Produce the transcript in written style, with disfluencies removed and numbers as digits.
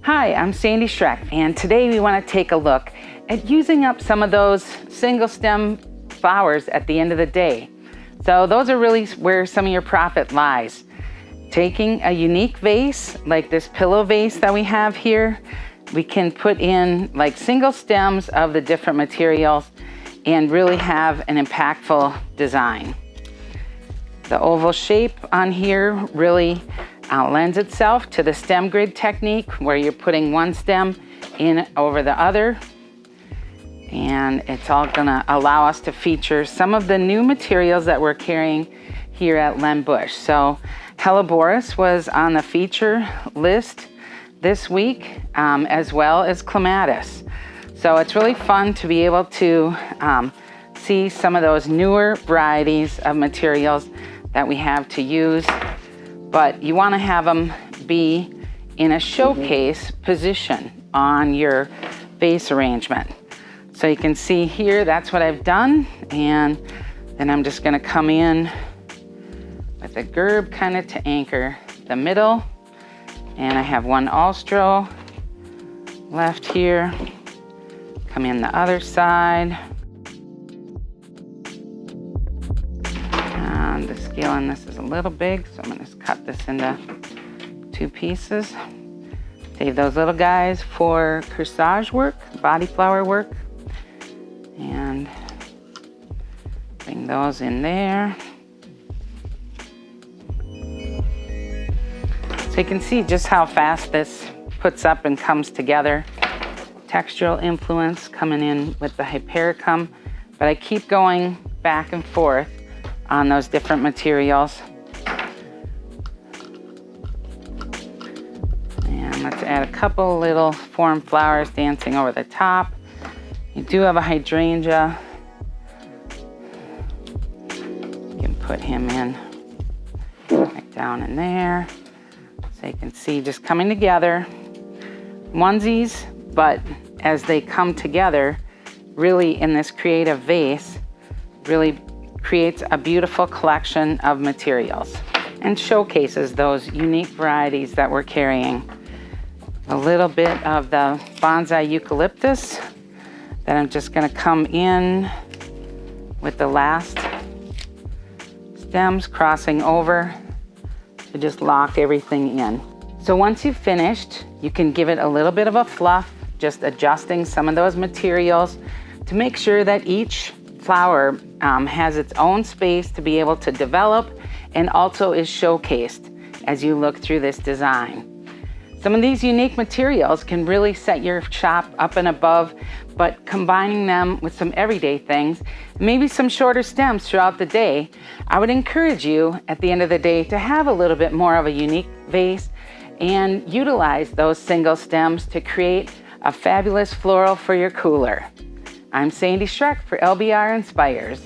Hi, I'm Sandy Schroeck, and today we want to take a look at using up some of those single stem flowers at the end of the day. So those are really where some of your profit lies. Taking a unique vase, like this pillow vase that we have here, we can put in like single stems of the different materials and really have an impactful design. The oval shape on here really lends itself to the stem grid technique, where you're putting one stem in over the other. And it's all gonna allow us to feature some of the new materials that we're carrying here at Len Bush. So Helleborus was on the feature list this week, as well as clematis. So it's really fun to be able to see some of those newer varieties of materials that we have to use, but you want to have them be in a showcase position on your vase arrangement. So you can see here, that's what I've done, and then I'm just going to come in with a gerb kind of to anchor the middle, and I have one Alstro left here. Come in the other side. And the scale on this is a little big, so I'm going to just cut this into 2 pieces. Save those little guys for corsage work, body flower work. And bring those in there. So you can see just how fast this puts up and comes together. Textural influence coming in with the Hypericum, but I keep going back and forth on those different materials. And let's add a couple little form flowers dancing over the top. You do have a hydrangea. You can put him in right down in there. So you can see just coming together. Onesies, but as they come together, really in this creative vase, really creates a beautiful collection of materials and showcases those unique varieties that we're carrying. A little bit of the bonsai eucalyptus that I'm just going to come in with the last stems crossing over to just lock everything in. So once you've finished, you can give it a little bit of a fluff, just adjusting some of those materials to make sure that each flower has its own space to be able to develop and also is showcased as you look through this design. Some of these unique materials can really set your shop up and above, but combining them with some everyday things, maybe some shorter stems throughout the day, I would encourage you at the end of the day to have a little bit more of a unique vase and utilize those single stems to create a fabulous floral for your cooler. I'm Sandy Schroeck for LBR Inspires.